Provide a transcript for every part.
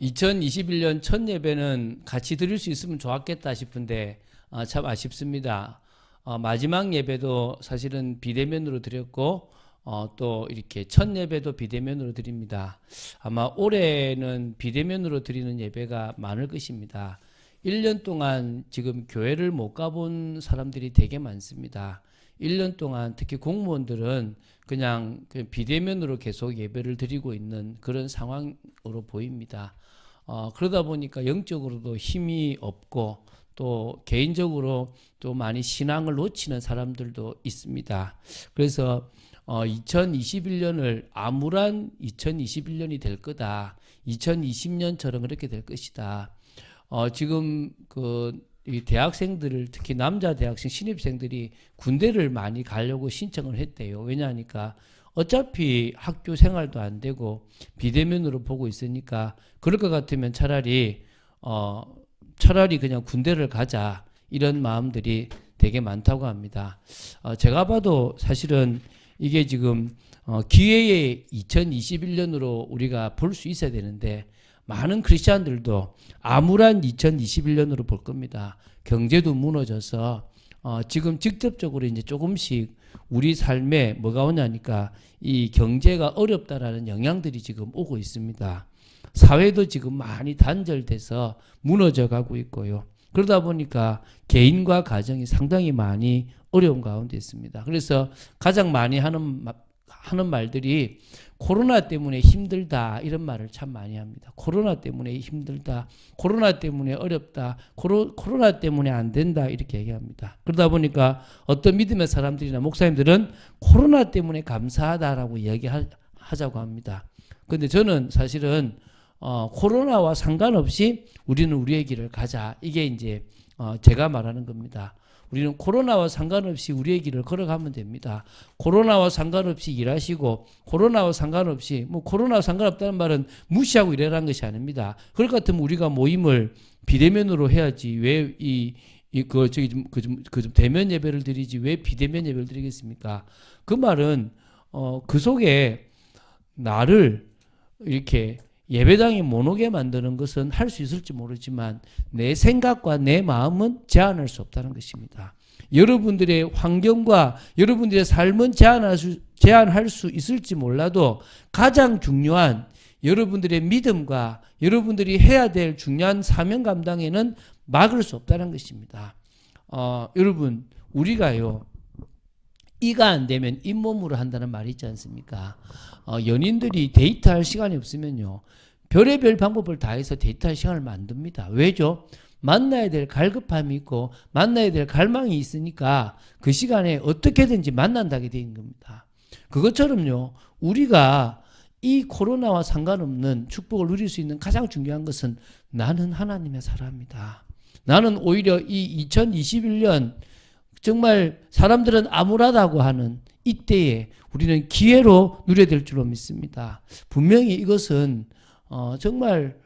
2021년 첫 예배는 같이 드릴 수 있으면 좋았겠다 싶은데 참 아쉽습니다. 마지막 예배도 사실은 비대면으로 드렸고 또 이렇게 첫 예배도 비대면으로 드립니다. 아마 올해는 비대면으로 드리는 예배가 많을 것입니다. 1년 동안 지금 교회를 못 가본 사람들이 되게 많습니다. 1년 동안 특히 공무원들은 그냥 비대면으로 계속 예배를 드리고 있는 그런 상황으로 보입니다. 그러다 보니까 영적으로도 힘이 없고 또 개인적으로 또 많이 신앙을 놓치는 사람들도 있습니다. 그래서 2021년을 암울한 2021년이 될 거다. 2020년처럼 그렇게 될 것이다. 지금 이 대학생들을 특히 남자 대학생 신입생들이 군대를 많이 가려고 신청을 했대요. 왜냐하니까 어차피 학교 생활도 안 되고 비대면으로 보고 있으니까 그럴 것 같으면 차라리 그냥 군대를 가자 이런 마음들이 되게 많다고 합니다. 제가 봐도 사실은 이게 지금 기회의 2021년으로 우리가 볼 수 있어야 되는데 많은 크리스찬들도 암울한 2021년으로 볼 겁니다. 경제도 무너져서 지금 직접적으로 이제 조금씩 우리 삶에 뭐가 오냐니까 이 경제가 어렵다라는 영향들이 지금 오고 있습니다. 사회도 지금 많이 단절돼서 무너져 가고 있고요. 그러다 보니까 개인과 가정이 상당히 많이 어려운 가운데 있습니다. 그래서 가장 많이 하는 말들이 코로나 때문에 힘들다 이런 말을 참 많이 합니다. 코로나 때문에 힘들다, 코로나 때문에 어렵다, 코로나 때문에 안 된다 이렇게 얘기합니다. 그러다 보니까 어떤 믿음의 사람들이나 목사님들은 코로나 때문에 감사하다라고 이야기하자고 합니다. 그런데 저는 사실은 코로나와 상관없이 우리는 우리의 길을 가자 이게 이제 제가 말하는 겁니다. 우리는 코로나와 상관없이 우리의 길을 걸어가면 됩니다. 코로나와 상관없이 일하시고 코로나와 상관없이 코로나와 상관없다는 말은 무시하고 일하라는 것이 아닙니다. 그럴 것 같으면 우리가 모임을 비대면으로 해야지 왜 대면 예배를 드리지 왜 비대면 예배를 드리겠습니까? 그 말은 그 속에 나를 이렇게 예배당에 못 오게 만드는 것은 할 수 있을지 모르지만 내 생각과 내 마음은 제한할 수 없다는 것입니다. 여러분들의 환경과 여러분들의 삶은 제한할 수 있을지 몰라도 가장 중요한 여러분들의 믿음과 여러분들이 해야 될 중요한 사명 감당에는 막을 수 없다는 것입니다. 여러분 우리가요 이가 안 되면 잇몸으로 한다는 말이 있지 않습니까? 연인들이 데이트할 시간이 없으면요 별의별 방법을 다해서 데이트할 시간을 만듭니다. 왜죠? 만나야 될 갈급함이 있고 만나야 될 갈망이 있으니까 그 시간에 어떻게든지 만난다게 되는 겁니다. 그것처럼요 우리가 이 코로나와 상관없는 축복을 누릴 수 있는 가장 중요한 것은 나는 하나님의 사람이다. 나는 오히려 이 2021년 정말 사람들은 암울하다고 하는 이때에 우리는 기회로 누려야 될 줄로 믿습니다. 분명히 이것은 정말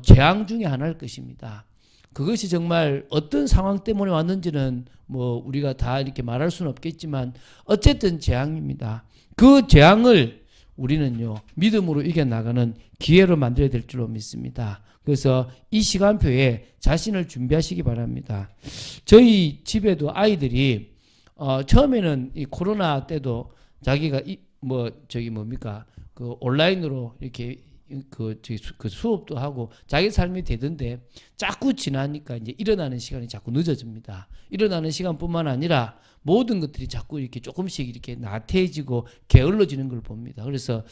재앙 중에 하나일 것입니다. 그것이 정말 어떤 상황 때문에 왔는지는 우리가 다 이렇게 말할 수는 없겠지만 어쨌든 재앙입니다. 그 재앙을 우리는요 믿음으로 이겨나가는 기회로 만들어야 될 줄로 믿습니다. 그래서 이 시간표에 자신을 준비하시기 바랍니다. 저희 집에도 아이들이 처음에는 이 코로나 때도 자기가 온라인으로 이렇게 그 수업도 하고 자기 삶이 되던데 자꾸 지나니까 이제 일어나는 시간이 자꾸 늦어집니다. 일어나는 시간뿐만 아니라 모든 것들이 자꾸 이렇게 조금씩 이렇게 나태해지고 게을러지는 걸 봅니다. 그래서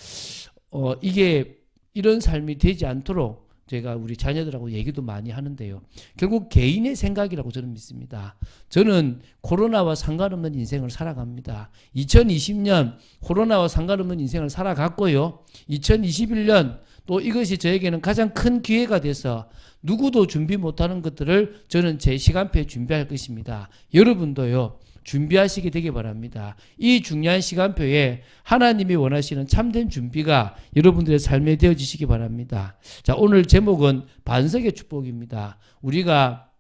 이게 이런 삶이 되지 않도록 제가 우리 자녀들하고 얘기도 많이 하는데요. 결국 개인의 생각이라고 저는 믿습니다. 저는 코로나와 상관없는 인생을 살아갑니다. 2020년 코로나와 상관없는 인생을 살아갔고요. 2021년 또 이것이 저에게는 가장 큰 기회가 돼서 누구도 준비 못하는 것들을 저는 제 시간표에 준비할 것입니다. 여러분도요. 준비하시게 되기 바랍니다. 이 중요한 시간표에 하나님이 원하시는 참된 준비가 여러분들의 삶에 되어지시기 바랍니다. 자, 오늘 제목은 반석의 축복입니다. 우리가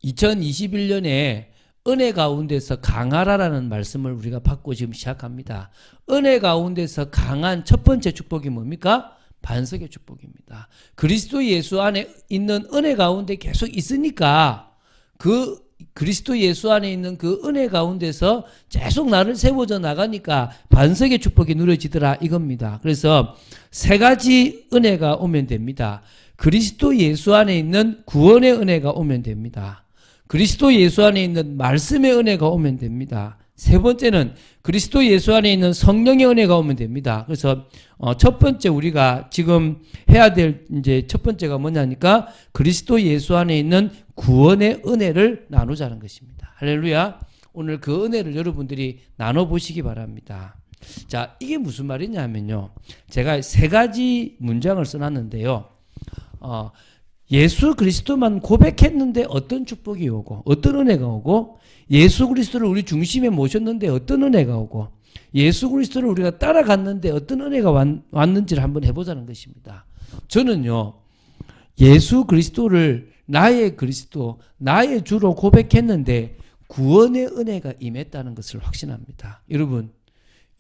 2021년에 은혜 가운데서 강하라라는 말씀을 우리가 받고 지금 시작합니다. 은혜 가운데서 강한 첫 번째 축복이 뭡니까? 반석의 축복입니다. 그리스도 예수 안에 있는 은혜 가운데 계속 있으니까 그 그리스도 예수 안에 있는 그 은혜 가운데서 계속 나를 세워져 나가니까 반석의 축복이 누려지더라 이겁니다. 그래서 세 가지 은혜가 오면 됩니다. 그리스도 예수 안에 있는 구원의 은혜가 오면 됩니다. 그리스도 예수 안에 있는 말씀의 은혜가 오면 됩니다. 세 번째는 그리스도 예수 안에 있는 성령의 은혜가 오면 됩니다. 그래서 첫 번째 우리가 지금 해야 될 이제 첫 번째가 뭐냐니까 그리스도 예수 안에 있는 구원의 은혜를 나누자는 것입니다. 할렐루야. 오늘 그 은혜를 여러분들이 나눠보시기 바랍니다. 자, 이게 무슨 말이냐면요. 제가 세 가지 문장을 써놨는데요. 예수 그리스도만 고백했는데 어떤 축복이 오고 어떤 은혜가 오고 예수 그리스도를 우리 중심에 모셨는데 어떤 은혜가 오고 예수 그리스도를 우리가 따라갔는데 어떤 은혜가 왔는지를 한번 해보자는 것입니다. 저는요. 예수 그리스도를 나의 그리스도, 나의 주로 고백했는데 구원의 은혜가 임했다는 것을 확신합니다.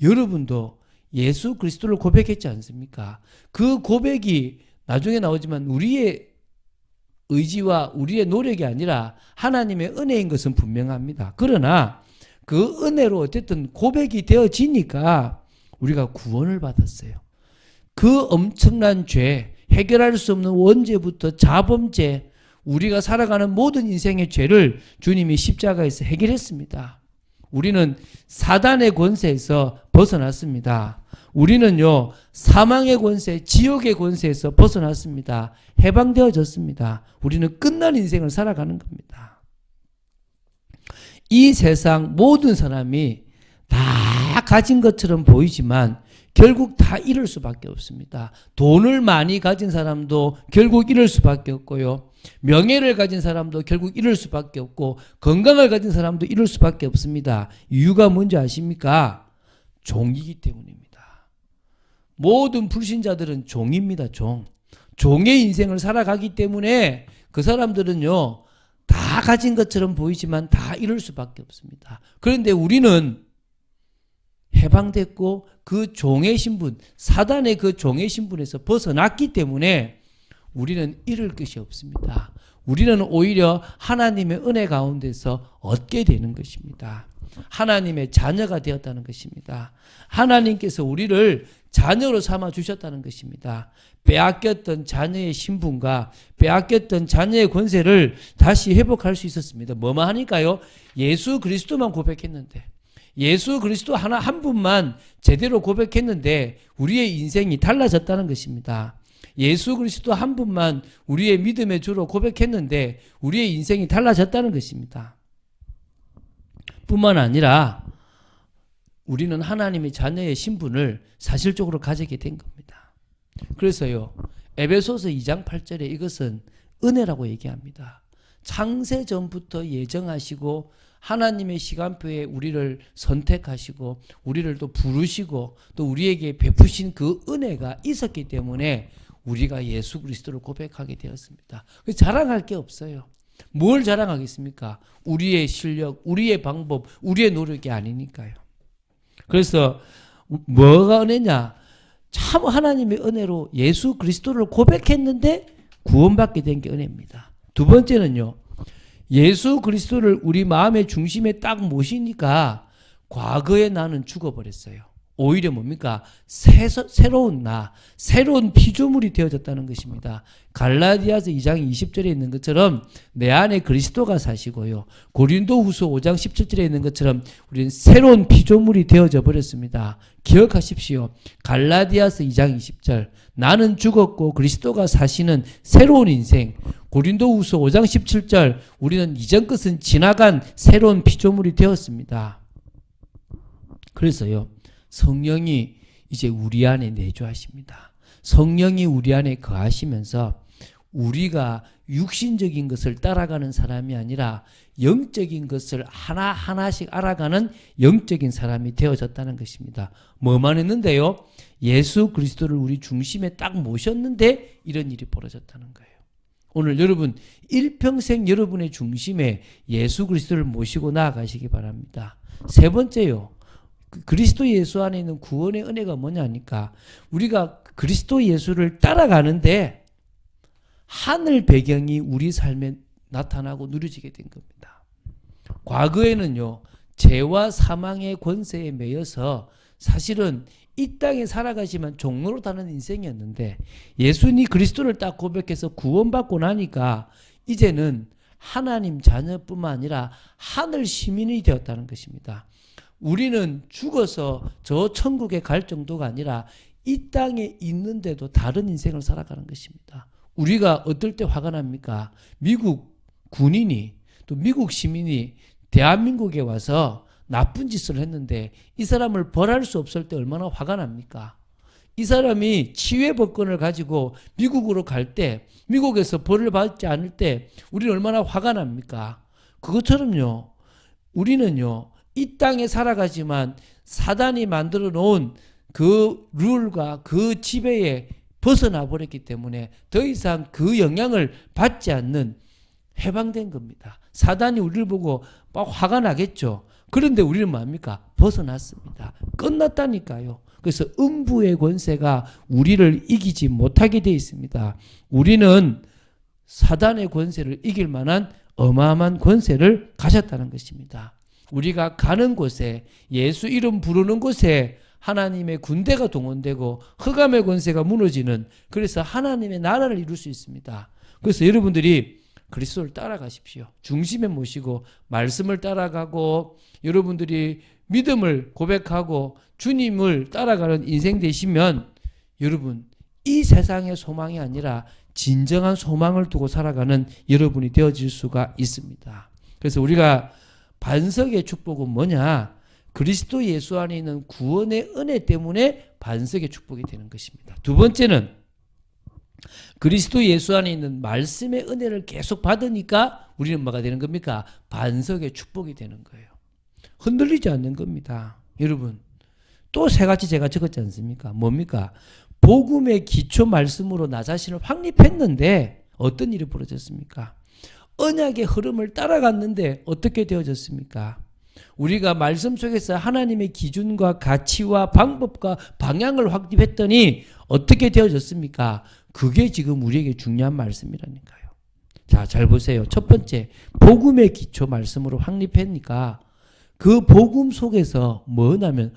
여러분도 예수 그리스도를 고백했지 않습니까? 그 고백이 나중에 나오지만 우리의 의지와 우리의 노력이 아니라 하나님의 은혜인 것은 분명합니다. 그러나 그 은혜로 어쨌든 고백이 되어지니까 우리가 구원을 받았어요. 그 엄청난 죄, 해결할 수 없는 원죄부터 자범죄, 우리가 살아가는 모든 인생의 죄를 주님이 십자가에서 해결했습니다. 우리는 사단의 권세에서 벗어났습니다. 우리는요, 사망의 권세, 지옥의 권세에서 벗어났습니다. 해방되어졌습니다. 우리는 끝난 인생을 살아가는 겁니다. 이 세상 모든 사람이 다 가진 것처럼 보이지만 결국 다 잃을 수밖에 없습니다. 돈을 많이 가진 사람도 결국 잃을 수밖에 없고요. 명예를 가진 사람도 결국 잃을 수밖에 없고 건강을 가진 사람도 잃을 수밖에 없습니다. 이유가 뭔지 아십니까? 종이기 때문입니다. 모든 불신자들은 종입니다. 종의 인생을 살아가기 때문에 그 사람들은요 다 가진 것처럼 보이지만 다 잃을 수밖에 없습니다. 그런데 우리는 해방됐고 그 종의 신분, 사단의 그 종의 신분에서 벗어났기 때문에 우리는 잃을 것이 없습니다. 우리는 오히려 하나님의 은혜 가운데서 얻게 되는 것입니다. 하나님의 자녀가 되었다는 것입니다. 하나님께서 우리를 자녀로 삼아 주셨다는 것입니다. 빼앗겼던 자녀의 신분과 빼앗겼던 자녀의 권세를 다시 회복할 수 있었습니다. 뭐만 하니까요? 예수 그리스도만 고백했는데, 예수 그리스도 한 분만 제대로 고백했는데 우리의 인생이 달라졌다는 것입니다. 예수 그리스도 한 분만 우리의 믿음의 주로 고백했는데 우리의 인생이 달라졌다는 것입니다. 뿐만 아니라 우리는 하나님의 자녀의 신분을 사실적으로 가지게 된 겁니다. 그래서요, 에베소서 2장 8절에 이것은 은혜라고 얘기합니다. 창세 전부터 예정하시고 하나님의 시간표에 우리를 선택하시고 우리를 또 부르시고 또 우리에게 베푸신 그 은혜가 있었기 때문에 우리가 예수 그리스도를 고백하게 되었습니다. 자랑할 게 없어요. 뭘 자랑하겠습니까? 우리의 실력, 우리의 방법, 우리의 노력이 아니니까요. 그래서 뭐가 은혜냐? 참 하나님의 은혜로 예수 그리스도를 고백했는데 구원받게 된 게 은혜입니다. 두 번째는요. 예수 그리스도를 우리 마음의 중심에 딱 모시니까 과거의 나는 죽어버렸어요. 오히려 뭡니까? 새로운 새로운 피조물이 되어졌다는 것입니다. 갈라디아서 2장 20절에 있는 것처럼 내 안에 그리스도가 사시고요. 고린도후서 5장 17절에 있는 것처럼 우리는 새로운 피조물이 되어져 버렸습니다. 기억하십시오. 갈라디아서 2장 20절 나는 죽었고 그리스도가 사시는 새로운 인생. 고린도후서 5장 17절 우리는 이전 것은 지나간 새로운 피조물이 되었습니다. 그래서요. 성령이 이제 우리 안에 내주하십니다. 성령이 우리 안에 거하시면서 우리가 육신적인 것을 따라가는 사람이 아니라 영적인 것을 하나하나씩 알아가는 영적인 사람이 되어졌다는 것입니다. 뭐만 했는데요? 예수 그리스도를 우리 중심에 딱 모셨는데 이런 일이 벌어졌다는 거예요. 오늘 여러분 일평생 여러분의 중심에 예수 그리스도를 모시고 나아가시기 바랍니다. 세 번째요. 그리스도 예수 안에 있는 구원의 은혜가 뭐냐니까 우리가 그리스도 예수를 따라가는데 하늘 배경이 우리 삶에 나타나고 누려지게 된 겁니다. 과거에는요, 죄와 사망의 권세에 매여서 사실은 이 땅에 살아가지만 종로로 다는 인생이었는데 예수님 그리스도를 딱 고백해서 구원받고 나니까 이제는 하나님 자녀뿐만 아니라 하늘 시민이 되었다는 것입니다. 우리는 죽어서 저 천국에 갈 정도가 아니라 이 땅에 있는데도 다른 인생을 살아가는 것입니다. 우리가 어떨 때 화가 납니까? 미국 군인이 또 미국 시민이 대한민국에 와서 나쁜 짓을 했는데 이 사람을 벌할 수 없을 때 얼마나 화가 납니까? 이 사람이 치외법권을 가지고 미국으로 갈 때 미국에서 벌을 받지 않을 때 우리는 얼마나 화가 납니까? 그것처럼요. 우리는요. 이 땅에 살아가지만 사단이 만들어 놓은 그 룰과 그 지배에 벗어나 버렸기 때문에 더 이상 그 영향을 받지 않는 해방된 겁니다. 사단이 우리를 보고 막 화가 나겠죠. 그런데 우리는 뭡니까? 벗어났습니다. 끝났다니까요. 그래서 음부의 권세가 우리를 이기지 못하게 되어 있습니다. 우리는 사단의 권세를 이길 만한 어마어마한 권세를 가졌다는 것입니다. 우리가 가는 곳에 예수 이름 부르는 곳에 하나님의 군대가 동원되고 흑암의 권세가 무너지는 그래서 하나님의 나라를 이룰 수 있습니다. 그래서 여러분들이 그리스도를 따라가십시오. 중심에 모시고 말씀을 따라가고 여러분들이 믿음을 고백하고 주님을 따라가는 인생 되시면 여러분 이 세상의 소망이 아니라 진정한 소망을 두고 살아가는 여러분이 되어질 수가 있습니다. 그래서 우리가 반석의 축복은 뭐냐? 그리스도 예수 안에 있는 구원의 은혜 때문에 반석의 축복이 되는 것입니다. 두 번째는 그리스도 예수 안에 있는 말씀의 은혜를 계속 받으니까 우리는 뭐가 되는 겁니까? 반석의 축복이 되는 거예요. 흔들리지 않는 겁니다. 여러분 또 세 가지 제가 적었지 않습니까? 뭡니까? 복음의 기초 말씀으로 나 자신을 확립했는데 어떤 일이 벌어졌습니까? 언약의 흐름을 따라갔는데 어떻게 되어졌습니까? 우리가 말씀 속에서 하나님의 기준과 가치와 방법과 방향을 확립했더니 어떻게 되어졌습니까? 그게 지금 우리에게 중요한 말씀이라니까요. 자, 잘 보세요. 첫 번째, 복음의 기초 말씀으로 확립했니까 그 복음 속에서 뭐냐면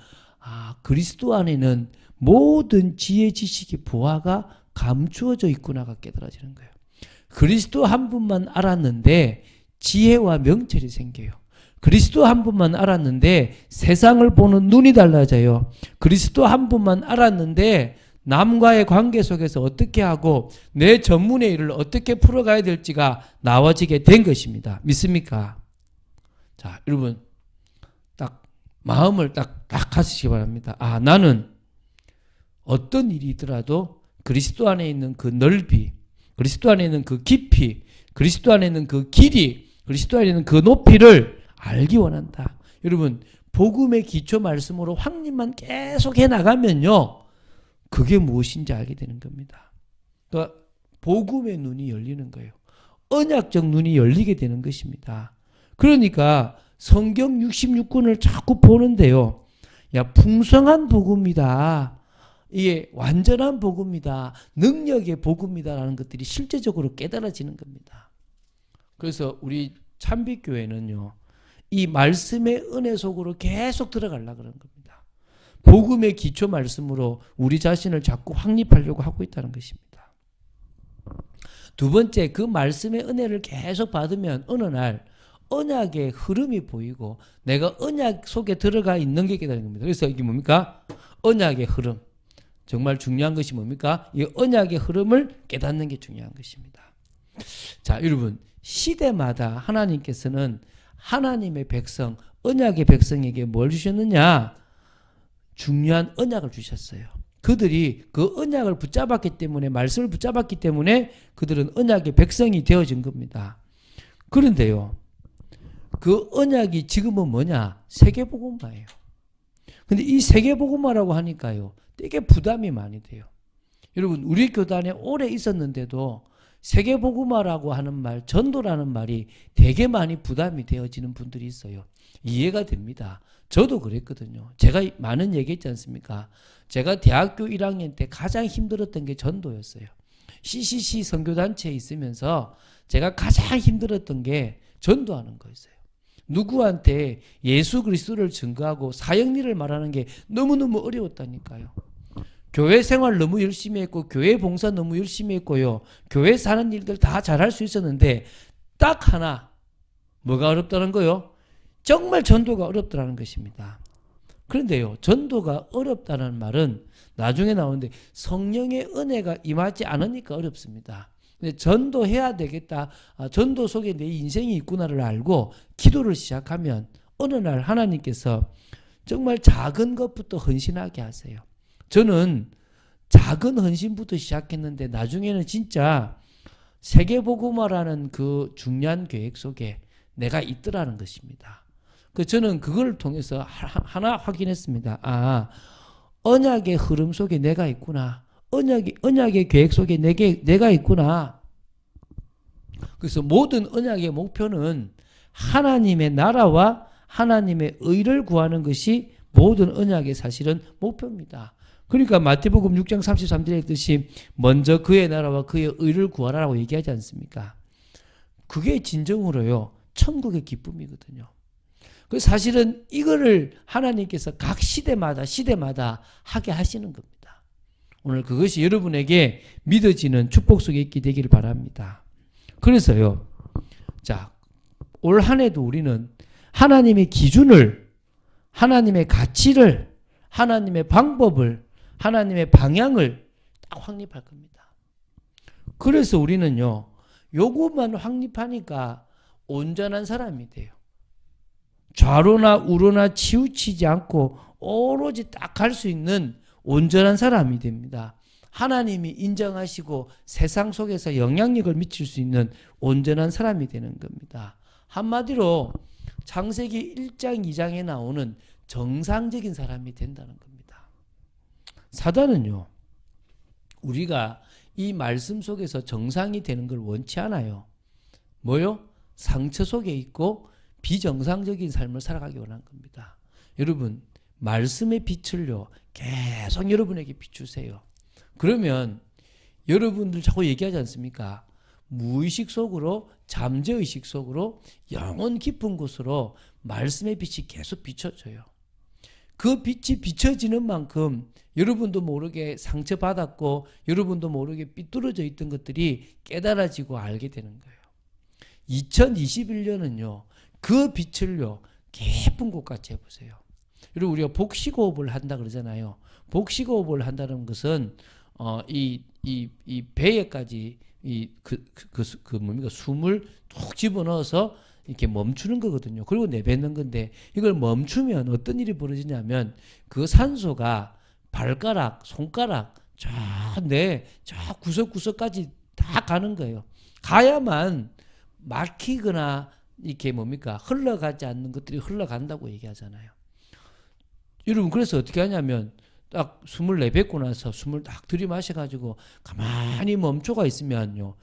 그리스도 안에는 모든 지혜, 지식의 보화가 감추어져 있구나가 깨달아지는 거예요. 그리스도 한 분만 알았는데 지혜와 명철이 생겨요. 그리스도 한 분만 알았는데 세상을 보는 눈이 달라져요. 그리스도 한 분만 알았는데 남과의 관계 속에서 어떻게 하고 내 전문의 일을 어떻게 풀어가야 될지가 나와지게 된 것입니다. 믿습니까? 자, 여러분 딱 마음을 딱 가지시기 바랍니다. 나는 어떤 일이 있더라도 그리스도 안에 있는 그 넓이, 그리스도 안에 있는 그 깊이, 그리스도 안에 있는 그 길이, 그리스도 안에 있는 그 높이를 알기 원한다. 여러분 복음의 기초 말씀으로 확립만 계속 해나가면요. 그게 무엇인지 알게 되는 겁니다. 그러니까 복음의 눈이 열리는 거예요. 언약적 눈이 열리게 되는 것입니다. 그러니까 성경 66권을 자꾸 보는데요. 야, 풍성한 복음이다. 이게 완전한 복음이다. 능력의 복음이다라는 것들이 실제적으로 깨달아지는 겁니다. 그래서 우리 참빛교회는요. 이 말씀의 은혜 속으로 계속 들어가려고 그러는 겁니다. 복음의 기초 말씀으로 우리 자신을 자꾸 확립하려고 하고 있다는 것입니다. 두 번째, 그 말씀의 은혜를 계속 받으면 어느 날 언약의 흐름이 보이고 내가 언약 속에 들어가 있는 게 깨달은 겁니다. 그래서 이게 뭡니까? 언약의 흐름. 정말 중요한 것이 뭡니까? 이 언약의 흐름을 깨닫는 게 중요한 것입니다. 자, 여러분 시대마다 하나님께서는 하나님의 백성, 언약의 백성에게 뭘 주셨느냐? 중요한 언약을 주셨어요. 그들이 그 언약을 붙잡았기 때문에 말씀을 붙잡았기 때문에 그들은 언약의 백성이 되어진 겁니다. 그런데요. 그 언약이 지금은 뭐냐? 세계복음화예요. 근데 이 세계복음화라고 하니까요. 되게 부담이 많이 돼요. 여러분 우리 교단에 오래 있었는데도 세계복음화라고 하는 말, 전도라는 말이 되게 많이 부담이 되어지는 분들이 있어요. 이해가 됩니다. 저도 그랬거든요. 제가 많은 얘기했지 않습니까? 제가 대학교 1학년 때 가장 힘들었던 게 전도였어요. CCC 선교단체에 있으면서 제가 가장 힘들었던 게 전도하는 거였어요. 누구한테 예수 그리스도를 증거하고 사역일을 말하는 게 너무너무 어려웠다니까요. 교회 생활 너무 열심히 했고 교회 봉사 너무 열심히 했고요. 교회 사는 일들 다 잘할 수 있었는데 딱 하나 뭐가 어렵다는 거요? 정말 전도가 어렵다는 것입니다. 그런데요, 전도가 어렵다는 말은 나중에 나오는데 성령의 은혜가 임하지 않으니까 어렵습니다. 근데 전도해야 되겠다. 전도 속에 내 인생이 있구나를 알고 기도를 시작하면 어느 날 하나님께서 정말 작은 것부터 헌신하게 하세요. 저는 작은 헌신부터 시작했는데 나중에는 진짜 세계복음화라는 그 중요한 계획 속에 내가 있더라는 것입니다. 저는 그걸 통해서 하나 확인했습니다. 언약의 흐름 속에 내가 있구나. 언약의 계획 속에 내가 있구나. 그래서 모든 언약의 목표는 하나님의 나라와 하나님의 의를 구하는 것이 모든 언약의 사실은 목표입니다. 그러니까 마태복음 6장 33절에 했듯이 먼저 그의 나라와 그의 의를 구하라고 얘기하지 않습니까? 그게 진정으로요, 천국의 기쁨이거든요. 그 사실은 이거를 하나님께서 각 시대마다 하게 하시는 겁니다. 오늘 그것이 여러분에게 믿어지는 축복 속에 있게 되기를 바랍니다. 그래서요, 자, 올 한 해도 우리는 하나님의 기준을, 하나님의 가치를, 하나님의 방법을, 하나님의 방향을 딱 확립할 겁니다. 그래서 우리는요, 요것만 확립하니까 온전한 사람이 돼요. 좌로나 우로나 치우치지 않고 오로지 딱 갈 수 있는 온전한 사람이 됩니다. 하나님이 인정하시고 세상 속에서 영향력을 미칠 수 있는 온전한 사람이 되는 겁니다. 한마디로 창세기 1장 2장에 나오는 정상적인 사람이 된다는 겁니다. 사단은요, 우리가 이 말씀 속에서 정상이 되는 걸 원치 않아요. 뭐요? 상처 속에 있고 비정상적인 삶을 살아가기 원하는 겁니다. 여러분, 말씀의 빛을요, 계속 여러분에게 비추세요. 그러면 여러분들 자꾸 얘기하지 않습니까? 무의식 속으로, 잠재의식 속으로, 영혼 깊은 곳으로 말씀의 빛이 계속 비춰져요. 그 빛이 비춰지는 만큼 여러분도 모르게 상처받았고 여러분도 모르게 삐뚤어져 있던 것들이 깨달아지고 알게 되는 거예요. 2021년은요, 그 빛을요, 깊은 곳까지 해보세요. 그리고 우리가 복식호흡을 한다 그러잖아요. 복식호흡을 한다는 것은 이 배에까지 뭡니까? 숨을 툭 집어넣어서 이렇게 멈추는 거거든요. 그리고 내뱉는 건데 이걸 멈추면 어떤 일이 벌어지냐면 그 산소가 발가락, 손가락, 저 구석구석까지 다 가는 거예요. 가야만 막히거나 이렇게 흘러가지 않는 것들이 흘러간다고 얘기하잖아요. 여러분, 그래서 어떻게 하냐면 딱 숨을 내뱉고 나서 숨을 딱 들이마셔가지고 가만히 멈춰가 있으면요,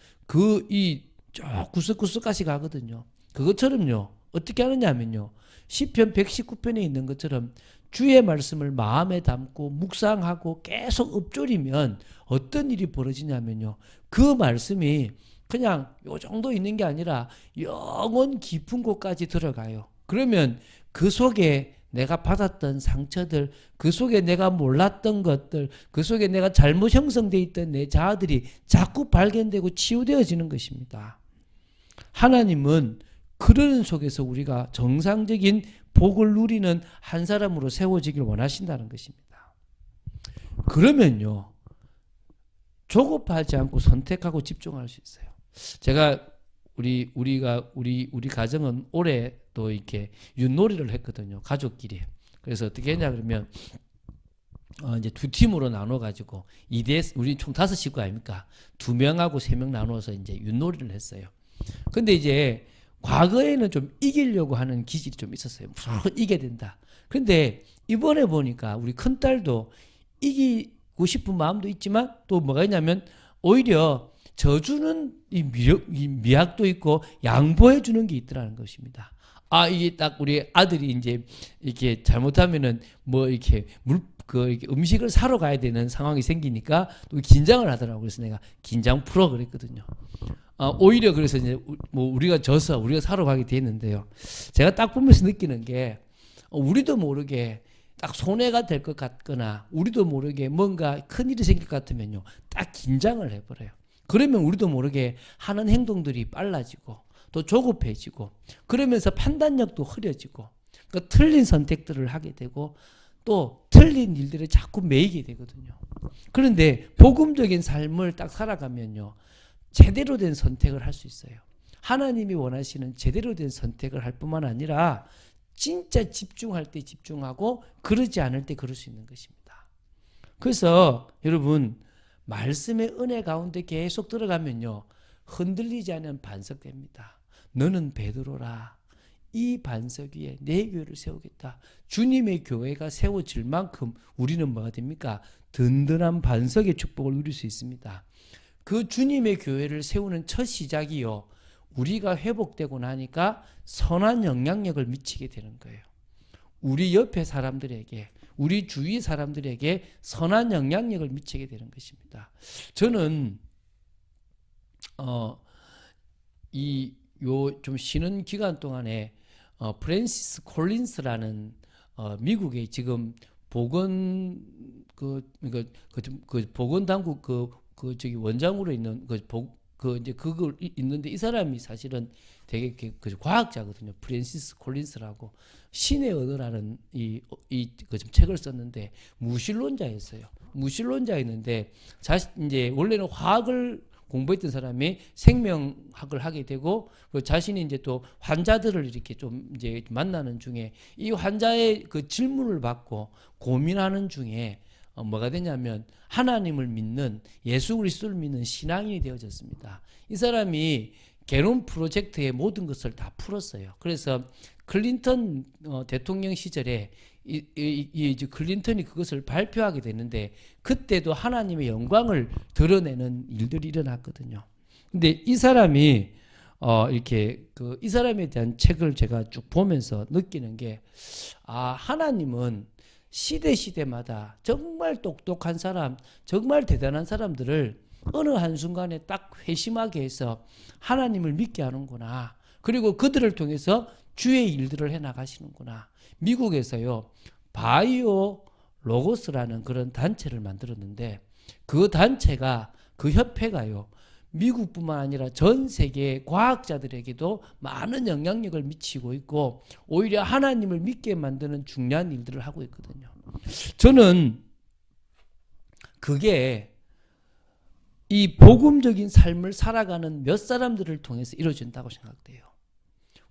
저 구석구석까지 가거든요. 그것처럼요, 어떻게 하느냐면요, 시편 119편에 있는 것처럼 주의 말씀을 마음에 담고 묵상하고 계속 읊조리면 어떤 일이 벌어지냐면요, 그 말씀이 그냥 요 정도 있는 게 아니라 영원 깊은 곳까지 들어가요. 그러면 그 속에 내가 받았던 상처들, 그 속에 내가 몰랐던 것들, 그 속에 내가 잘못 형성되어 있던 내 자아들이 자꾸 발견되고 치유되어지는 것입니다. 하나님은 그러는 속에서 우리가 정상적인 복을 누리는 한 사람으로 세워지길 원하신다는 것입니다. 그러면요, 조급하지 않고 선택하고 집중할 수 있어요. 제가 우리 가정은 올해 또 이렇게 윷놀이를 했거든요. 가족끼리. 그래서 어떻게 했냐 그러면 이제 두 팀으로 나눠 가지고 2대 우리 총 5식구 아닙니까? 2명하고 3명 나눠서 이제 윷놀이를 했어요. 근데 이제 과거에는 좀 이기려고 하는 기질이 좀 있었어요. 무조건 이겨야 된다. 근데 이번에 보니까 우리 큰딸도 이기고 싶은 마음도 있지만 또 뭐가 있냐면 오히려 저주는 이 미학도 있고 양보해 주는 게 있더라는 것입니다. 이게 딱 우리 아들이 이제 이렇게 잘못하면은 뭐 이렇게 이렇게 음식을 사러 가야 되는 상황이 생기니까 또 긴장을 하더라고요. 그래서 내가 긴장 풀어 그랬거든요. 오히려 그래서 이제 뭐 우리가 져서 우리가 사러 가게 됐는데요. 제가 딱 보면서 느끼는 게 우리도 모르게 딱 손해가 될 것 같거나 우리도 모르게 뭔가 큰일이 생길 것 같으면요. 딱 긴장을 해버려요. 그러면 우리도 모르게 하는 행동들이 빨라지고 또 조급해지고 그러면서 판단력도 흐려지고 그러니까 틀린 선택들을 하게 되고 또 틀린 일들에 자꾸 매이게 되거든요. 그런데 복음적인 삶을 딱 살아가면요. 제대로 된 선택을 할 수 있어요. 하나님이 원하시는 제대로 된 선택을 할 뿐만 아니라 진짜 집중할 때 집중하고 그러지 않을 때 그럴 수 있는 것입니다. 그래서 여러분 말씀의 은혜 가운데 계속 들어가면요. 흔들리지 않는 반석됩니다. 너는 베드로라. 이 반석 위에 내 교회를 세우겠다. 주님의 교회가 세워질 만큼 우리는 뭐가 됩니까? 든든한 반석의 축복을 누릴 수 있습니다. 그 주님의 교회를 세우는 첫 시작이요. 우리가 회복되고 나니까 선한 영향력을 미치게 되는 거예요. 우리 옆에 사람들에게, 우리 주위 사람들에게 선한 영향력을 미치게 되는 것입니다. 저는 좀 쉬는 기간 동안에 프랜시스 콜린스라는 미국의 지금 보건 보건 당국 저기 원장으로 있는 이제 그걸 있는데 이 사람이 사실은 되게 과학자거든요. 프랜시스 콜린스라고 신의 언어라는 좀 책을 썼는데 무신론자였어요. 무신론자였는데 이제 원래는 화학을 공부했던 사람이 생명학을 하게 되고 자신이 이제 또 환자들을 이렇게 좀 이제 만나는 중에 이 환자의 그 질문을 받고 고민하는 중에 뭐가 되냐면 하나님을 믿는 예수 그리스도를 믿는 신앙인이 되어졌습니다. 이 사람이 게논 프로젝트의 모든 것을 다 풀었어요. 그래서 클린턴 대통령 시절에 클린턴이 그것을 발표하게 되는데 그때도 하나님의 영광을 드러내는 일들이 일어났거든요. 근데 이 사람이 이 사람에 대한 책을 제가 쭉 보면서 느끼는 게 하나님은 시대마다 정말 똑똑한 사람, 정말 대단한 사람들을 어느 한순간에 딱 회심하게 해서 하나님을 믿게 하는구나. 그리고 그들을 통해서 주의 일들을 해나가시는구나. 미국에서요. 바이오 로고스라는 그런 단체를 만들었는데 그 단체가 그 협회가요. 미국뿐만 아니라 전 세계 과학자들에게도 많은 영향력을 미치고 있고 오히려 하나님을 믿게 만드는 중요한 일들을 하고 있거든요. 저는 그게 이 복음적인 삶을 살아가는 몇 사람들을 통해서 이루어진다고 생각돼요.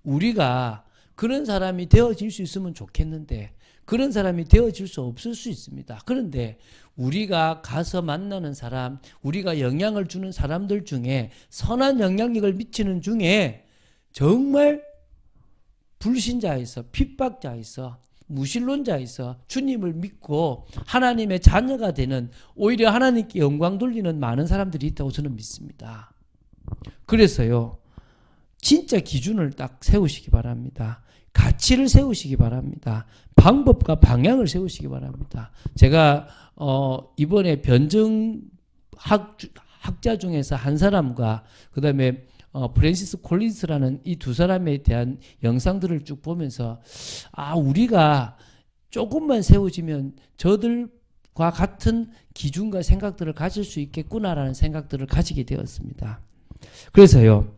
우리가 그런 사람이 되어질 수 있으면 좋겠는데 그런 사람이 되어질 수 없을 수 있습니다. 그런데 우리가 가서 만나는 사람, 우리가 영향을 주는 사람들 중에 선한 영향력을 미치는 중에 정말 불신자에서 핍박자에서 무신론자에서 주님을 믿고 하나님의 자녀가 되는 오히려 하나님께 영광 돌리는 많은 사람들이 있다고 저는 믿습니다. 그래서요. 진짜 기준을 딱 세우시기 바랍니다. 가치를 세우시기 바랍니다. 방법과 방향을 세우시기 바랍니다. 제가 이번에 변증 학자 중에서 한 사람과 그다음에 프랜시스 콜린스라는 이 두 사람에 대한 영상들을 쭉 보면서 우리가 조금만 세워지면 저들과 같은 기준과 생각들을 가질 수 있겠구나라는 생각들을 가지게 되었습니다. 그래서요.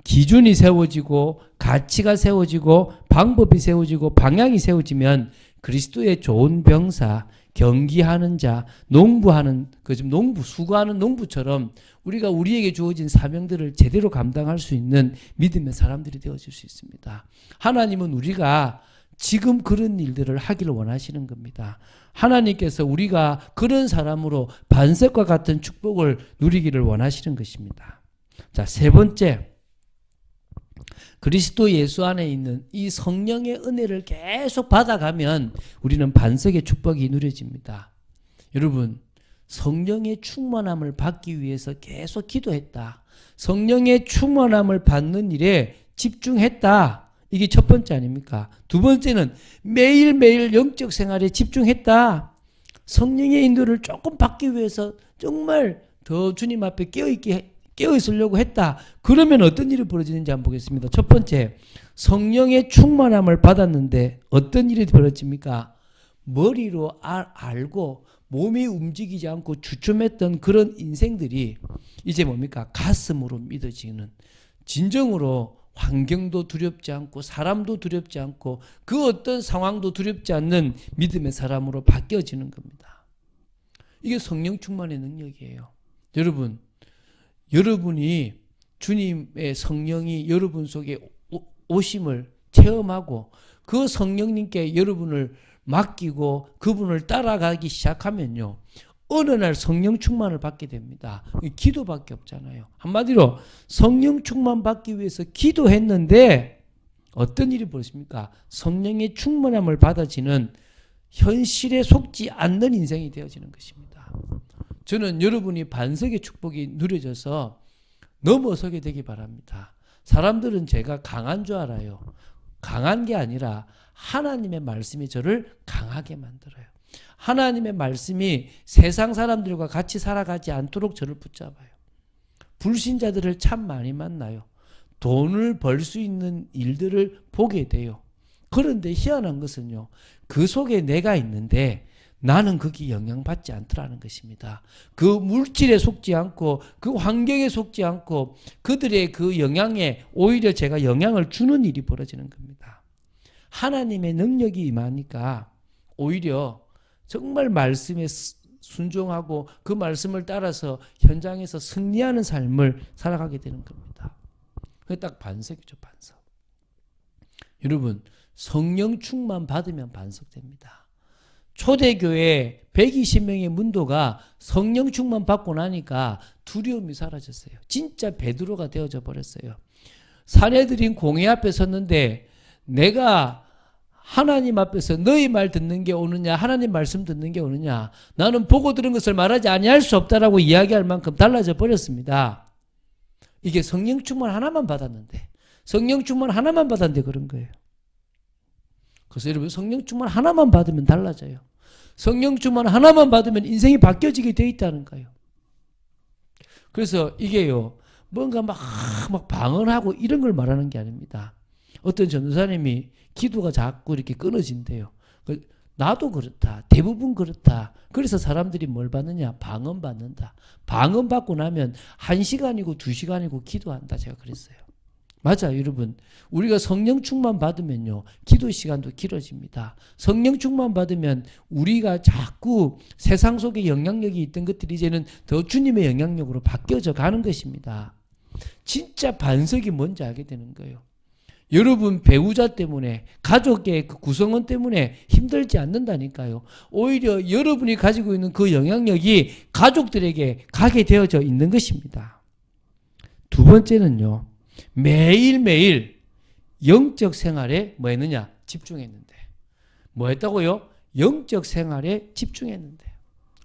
기준이 세워지고 가치가 세워지고 방법이 세워지고 방향이 세워지면 그리스도의 좋은 병사, 경기하는 자, 농부하는 농부 수고하는 농부처럼 우리가 우리에게 주어진 사명들을 제대로 감당할 수 있는 믿음의 사람들이 되어질 수 있습니다. 하나님은 우리가 지금 그런 일들을 하기를 원하시는 겁니다. 하나님께서 우리가 그런 사람으로 반석과 같은 축복을 누리기를 원하시는 것입니다. 자, 세 번째. 그리스도 예수 안에 있는 이 성령의 은혜를 계속 받아가면 우리는 반석의 축복이 누려집니다. 여러분, 성령의 충만함을 받기 위해서 계속 기도했다. 성령의 충만함을 받는 일에 집중했다. 이게 첫 번째 아닙니까? 두 번째는 매일매일 영적 생활에 집중했다. 성령의 인도를 조금 받기 위해서 정말 더 주님 앞에 깨어있으려고 했다. 그러면 어떤 일이 벌어지는지 한번 보겠습니다. 첫 번째, 성령의 충만함을 받았는데 어떤 일이 벌어집니까? 머리로 알고 몸이 움직이지 않고 주춤했던 그런 인생들이 이제 뭡니까? 가슴으로 믿어지는, 진정으로 환경도 두렵지 않고 사람도 두렵지 않고 그 어떤 상황도 두렵지 않는 믿음의 사람으로 바뀌어지는 겁니다. 이게 성령 충만의 능력이에요. 여러분, 여러분이 주님의 성령이 여러분 속에 오심을 체험하고 그 성령님께 여러분을 맡기고 그분을 따라가기 시작하면요, 어느 날 성령 충만을 받게 됩니다. 기도밖에 없잖아요. 한마디로 성령 충만 받기 위해서 기도했는데 어떤 일이 벌어집니까? 성령의 충만함을 받아지는 현실에 속지 않는 인생이 되어지는 것입니다. 저는 여러분이 반석의 축복이 누려져서 넘어서게 되기 바랍니다. 사람들은 제가 강한 줄 알아요. 강한 게 아니라 하나님의 말씀이 저를 강하게 만들어요. 하나님의 말씀이 세상 사람들과 같이 살아가지 않도록 저를 붙잡아요. 불신자들을 참 많이 만나요. 돈을 벌 수 있는 일들을 보게 돼요. 그런데 희한한 것은요, 그 속에 내가 있는데 나는 거기 영향받지 않더라는 것입니다. 그 물질에 속지 않고 그 환경에 속지 않고 그들의 그 영향에 오히려 제가 영향을 주는 일이 벌어지는 겁니다. 하나님의 능력이 임하니까 오히려 정말 말씀에 순종하고 그 말씀을 따라서 현장에서 승리하는 삶을 살아가게 되는 겁니다. 그게 딱 반석이죠, 반석. 여러분, 성령 충만 받으면 반석됩니다. 초대교회 120명의 문도가 성령 충만 받고 나니까 두려움이 사라졌어요. 진짜 베드로가 되어져 버렸어요. 사내들인 공회 앞에 섰는데 내가 하나님 앞에서 너희 말 듣는 게 오느냐, 하나님 말씀 듣는 게 오느냐, 나는 보고 들은 것을 말하지 아니할 수 없다라고 이야기할 만큼 달라져 버렸습니다. 이게 성령 충만 하나만 받았는데, 성령 충만 하나만 받았는데 그런 거예요. 그래서 여러분, 성령 충만 하나만 받으면 달라져요. 성령 충만 하나만 받으면 인생이 바뀌어지게 돼 있다는 거예요. 그래서 이게요, 뭔가 막 방언하고 이런 걸 말하는 게 아닙니다. 어떤 전도사님이 기도가 자꾸 이렇게 끊어진대요. 나도 그렇다. 대부분 그렇다. 그래서 사람들이 뭘 받느냐? 방언 받는다. 방언 받고 나면 1시간이고 2시간이고 기도한다. 제가 그랬어요. 맞아요, 여러분. 우리가 성령 충만 받으면요, 기도 시간도 길어집니다. 성령 충만 받으면 우리가 자꾸 세상 속에 영향력이 있던 것들이 이제는 더 주님의 영향력으로 바뀌어져 가는 것입니다. 진짜 반석이 뭔지 알게 되는 거예요. 여러분 배우자 때문에, 가족의 그 구성원 때문에 힘들지 않는다니까요. 오히려 여러분이 가지고 있는 그 영향력이 가족들에게 가게 되어져 있는 것입니다. 두 번째는요, 매일매일 영적 생활에 뭐 했느냐? 집중했는데. 뭐 했다고요? 영적 생활에 집중했는데.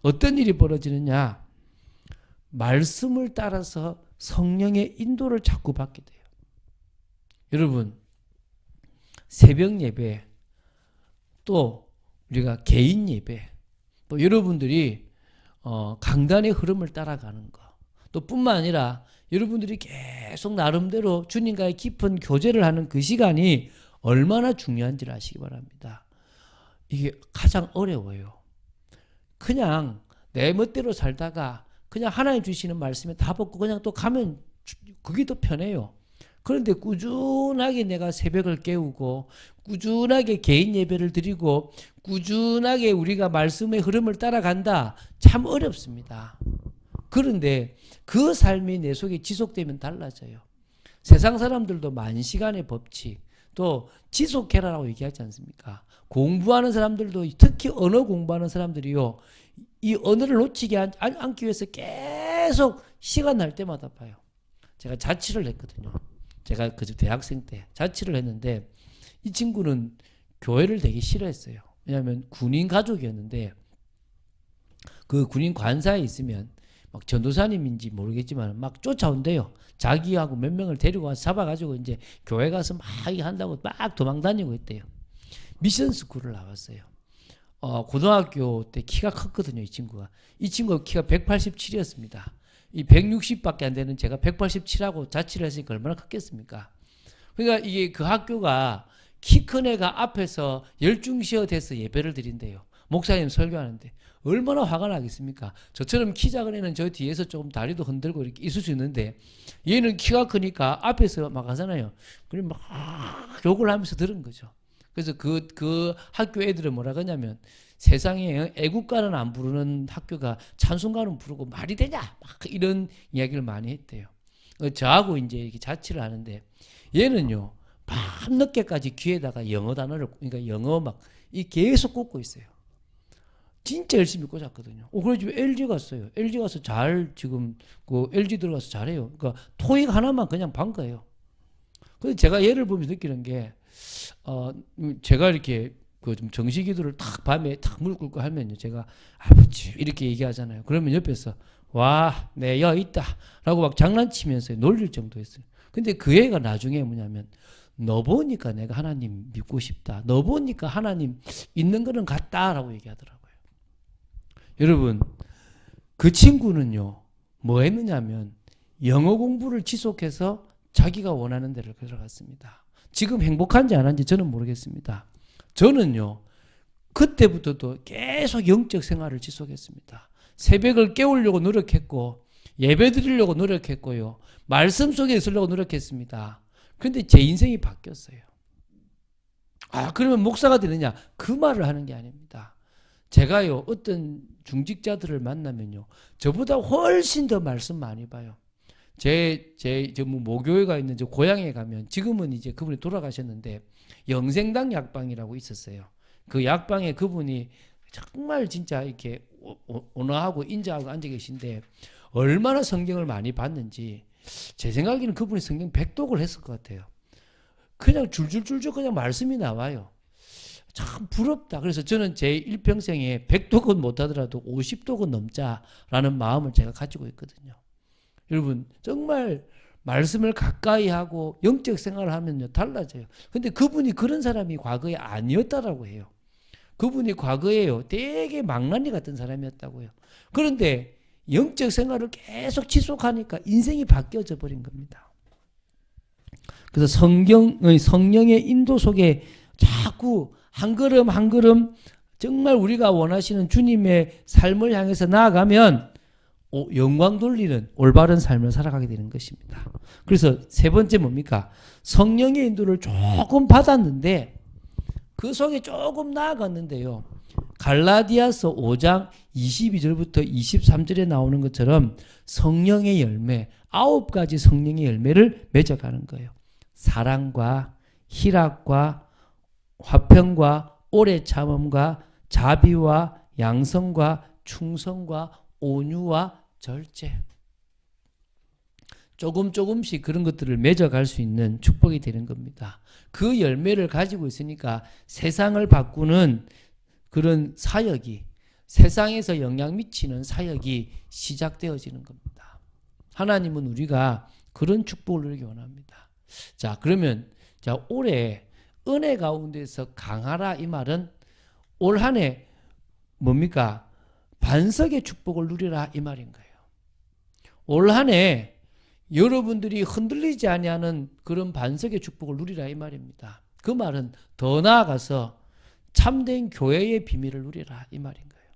어떤 일이 벌어지느냐? 말씀을 따라서 성령의 인도를 자꾸 받게 돼요. 여러분, 새벽 예배, 또 우리가 개인 예배, 또 여러분들이 강단의 흐름을 따라가는 거, 또 뿐만 아니라 여러분들이 계속 나름대로 주님과의 깊은 교제를 하는 그 시간이 얼마나 중요한지를 아시기 바랍니다. 이게 가장 어려워요. 그냥 내 멋대로 살다가 그냥 하나님 주시는 말씀에 다 받고 그냥 또 가면 그게 더 편해요. 그런데 꾸준하게 내가 새벽을 깨우고 꾸준하게 개인 예배를 드리고 꾸준하게 우리가 말씀의 흐름을 따라간다. 참 어렵습니다. 그런데 그 삶이 내 속에 지속되면 달라져요. 세상 사람들도 만시간의 법칙, 또 지속해라라고 얘기하지 않습니까? 공부하는 사람들도, 특히 언어 공부하는 사람들이요, 이 언어를 놓치지 않기 위해서 계속 시간 날 때마다 봐요. 제가 자취를 했거든요. 제가 그 대학생 때 자취를 했는데 이 친구는 교회를 되게 싫어했어요. 왜냐하면 군인 가족이었는데 그 군인 관사에 있으면 막 전도사님인지 모르겠지만 막 쫓아온대요. 자기하고 몇 명을 데리고 와서 잡아가지고 이제 교회 가서 막 한다고 막 도망다니고 있대요. 미션 스쿨을 나왔어요. 고등학교 때 키가 컸거든요, 이 친구가. 이 친구가 키가 187이었습니다. 이 160밖에 안 되는 제가 187하고 자취를 했으니까 얼마나 컸겠습니까? 그러니까 이게 그 학교가 키 큰 애가 앞에서 열중시어 돼서 예배를 드린대요. 목사님 설교하는데 얼마나 화가 나겠습니까? 저처럼 키 작은 애는 저 뒤에서 조금 다리도 흔들고 이렇게 있을 수 있는데 얘는 키가 크니까 앞에서 막 하잖아요. 그리고 막 욕을 하면서 들은 거죠. 그래서 그 학교 애들은 뭐라 그러냐면 세상에 애국가는 안 부르는 학교가 찬송가는 부르고 말이 되냐? 막 이런 이야기를 많이 했대요. 저하고 이제 이렇게 자취를 하는데 얘는요, 밤늦게까지 귀에다가 영어 단어를, 그러니까 영어 막 이 계속 꽂고 있어요. 진짜 열심히 꽂았거든요. 그래 지금 LG 갔어요. LG 가서 지금 그 LG 들어가서 잘해요. 그러니까 토익 하나만 그냥 반 거예요. 근데 제가 얘를 보면서 느끼는 게, 제가 이렇게 그 좀 정시기도를 탁 밤에 탁 무릎 꿇고 하면요, 제가 아버지 이렇게 얘기하잖아요. 그러면 옆에서 와, 내 여 있다라고 막 장난치면서 놀릴 정도였어요. 근데 그 애가 나중에 뭐냐면 너 보니까 내가 하나님 믿고 싶다. 너 보니까 하나님 있는 거는 같다라고 얘기하더라고요. 여러분, 그 친구는요, 뭐 했느냐면 영어 공부를 지속해서 자기가 원하는 데를 들어갔습니다. 지금 행복한지 안 한지 저는 모르겠습니다. 저는요, 그때부터도 계속 영적 생활을 지속했습니다. 새벽을 깨우려고 노력했고, 예배 드리려고 노력했고요, 말씀 속에 있으려고 노력했습니다. 그런데 제 인생이 바뀌었어요. 그러면 목사가 되느냐? 그 말을 하는 게 아닙니다. 제가요, 어떤 중직자들을 만나면요, 저보다 훨씬 더 말씀 많이 봐요. 모교회가 있는 저 고향에 가면, 지금은 이제 그분이 돌아가셨는데, 영생당 약방이라고 있었어요. 그 약방에 그분이 정말 진짜 이렇게 온화하고 인자하고 앉아 계신데, 얼마나 성경을 많이 봤는지, 제 생각에는 그분이 성경 100독을 했을 것 같아요. 그냥 줄줄줄줄 그냥 말씀이 나와요. 참 부럽다. 그래서 저는 제 일평생에 100독은 못하더라도 50독은 넘자라는 마음을 제가 가지고 있거든요. 여러분, 정말 말씀을 가까이 하고 영적 생활을 하면요, 달라져요. 근데 그분이 그런 사람이 과거에 아니었다라고 해요. 그분이 과거에요, 되게 망나니 같은 사람이었다고요. 그런데 영적 생활을 계속 지속하니까 인생이 바뀌어져 버린 겁니다. 그래서 성령의 인도 속에 자꾸 한 걸음 한 걸음 정말 우리가 원하시는 주님의 삶을 향해서 나아가면 영광 돌리는 올바른 삶을 살아가게 되는 것입니다. 그래서 세 번째 뭡니까? 성령의 인도를 조금 받았는데 그 속에 조금 나아갔는데요, 갈라디아서 5장 22절부터 23절에 나오는 것처럼 성령의 열매, 9가지 성령의 열매를 맺어가는 거예요. 사랑과 희락과 화평과 오래 참음과 자비와 양성과 충성과 온유와 절제. 조금씩 그런 것들을 맺어갈 수 있는 축복이 되는 겁니다. 그 열매를 가지고 있으니까 세상을 바꾸는 그런 사역이, 세상에서 영향 미치는 사역이 시작되어지는 겁니다. 하나님은 우리가 그런 축복을 누리기 원합니다. 자, 그러면 올해 은혜 가운데서 강하라, 이 말은 올 한 해 뭡니까? 반석의 축복을 누리라, 이 말인 거예요. 올 한 해 여러분들이 흔들리지 아니하는 그런 반석의 축복을 누리라, 이 말입니다. 그 말은 더 나아가서 참된 교회의 비밀을 누리라, 이 말인 거예요.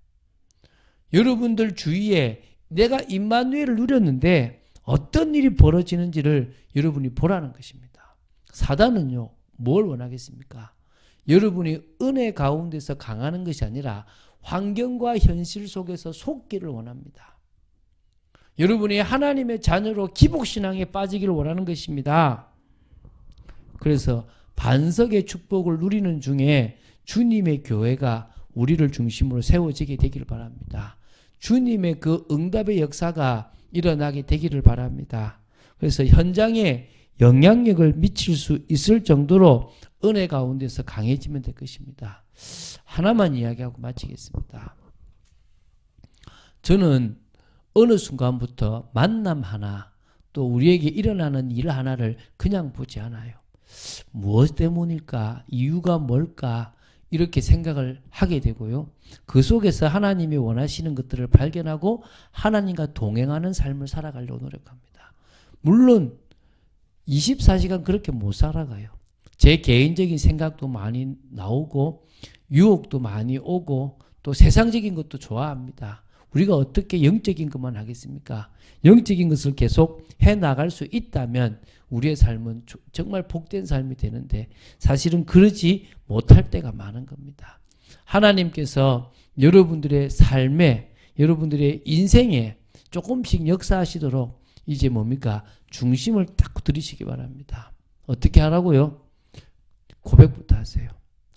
여러분들 주위에 내가 임마누엘을 누렸는데 어떤 일이 벌어지는지를 여러분이 보라는 것입니다. 사단은요, 뭘 원하겠습니까? 여러분이 은혜 가운데서 강하는 것이 아니라 환경과 현실 속에서 속기를 원합니다. 여러분이 하나님의 자녀로 기복신앙에 빠지기를 원하는 것입니다. 그래서 반석의 축복을 누리는 중에 주님의 교회가 우리를 중심으로 세워지게 되기를 바랍니다. 주님의 그 응답의 역사가 일어나게 되기를 바랍니다. 그래서 현장에 영향력을 미칠 수 있을 정도로 은혜 가운데서 강해지면 될 것입니다. 하나만 이야기하고 마치겠습니다. 저는 어느 순간부터 만남 하나 또 우리에게 일어나는 일 하나를 그냥 보지 않아요. 무엇 때문일까? 이유가 뭘까? 이렇게 생각을 하게 되고요. 그 속에서 하나님이 원하시는 것들을 발견하고 하나님과 동행하는 삶을 살아가려고 노력합니다. 물론 24시간 그렇게 못 살아가요. 제 개인적인 생각도 많이 나오고 유혹도 많이 오고 또 세상적인 것도 좋아합니다. 우리가 어떻게 영적인 것만 하겠습니까? 영적인 것을 계속 해나갈 수 있다면 우리의 삶은 정말 복된 삶이 되는데 사실은 그러지 못할 때가 많은 겁니다. 하나님께서 여러분들의 삶에 여러분들의 인생에 조금씩 역사하시도록 이제 뭡니까? 중심을 딱 들이시기 바랍니다. 어떻게 하라고요? 고백부터 하세요.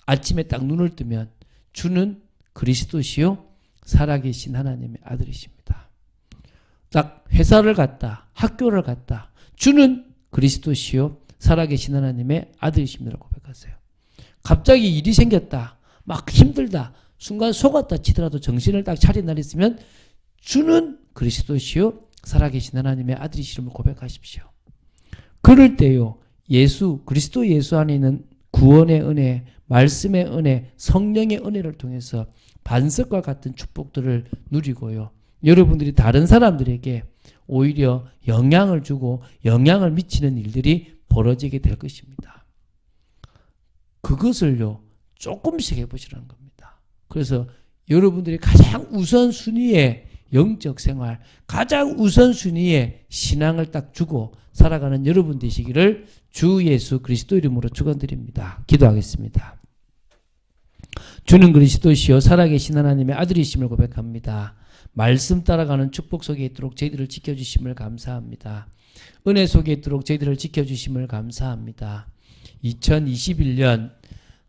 아침에 딱 눈을 뜨면 주는 그리스도시요 살아계신 하나님의 아들이십니다. 딱 회사를 갔다 학교를 갔다 주는 그리스도시요 살아계신 하나님의 아들이십니다 고백하세요. 갑자기 일이 생겼다 막 힘들다 순간 속았다 치더라도 정신을 딱 차린 날 있으면 주는 그리스도시요 살아계신 하나님의 아들이심을 고백하십시오. 그럴 때요 그리스도 예수 안에 있는 구원의 은혜, 말씀의 은혜, 성령의 은혜를 통해서 반석과 같은 축복들을 누리고요. 여러분들이 다른 사람들에게 오히려 영향을 주고 영향을 미치는 일들이 벌어지게 될 것입니다. 그것을요 조금씩 해보시라는 겁니다. 그래서 여러분들이 가장 우선순위의 영적 생활, 가장 우선순위의 신앙을 딱 주고 살아가는 여러분 되시기를 주 예수 그리스도 이름으로 축원드립니다. 기도하겠습니다. 주는 그리스도시요 살아계신 하나님의 아들이심을 고백합니다. 말씀 따라가는 축복 속에 있도록 저희들을 지켜주심을 감사합니다. 은혜 속에 있도록 저희들을 지켜주심을 감사합니다. 2021년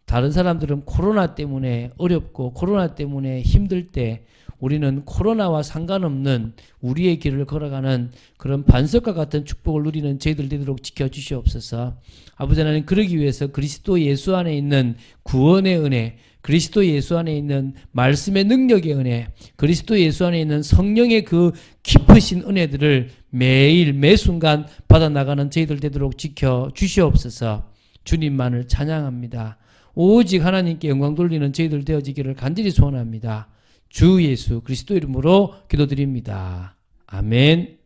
다른 사람들은 코로나 때문에 어렵고 코로나 때문에 힘들 때 우리는 코로나와 상관없는 우리의 길을 걸어가는 그런 반석과 같은 축복을 누리는 저희들 되도록 지켜주시옵소서. 아버지 하나님 그러기 위해서 그리스도 예수 안에 있는 구원의 은혜, 그리스도 예수 안에 있는 말씀의 능력의 은혜, 그리스도 예수 안에 있는 성령의 그 깊으신 은혜들을 매일 매순간 받아나가는 저희들 되도록 지켜주시옵소서. 주님만을 찬양합니다. 오직 하나님께 영광 돌리는 저희들 되어지기를 간절히 소원합니다. 주 예수 그리스도 이름으로 기도드립니다. 아멘.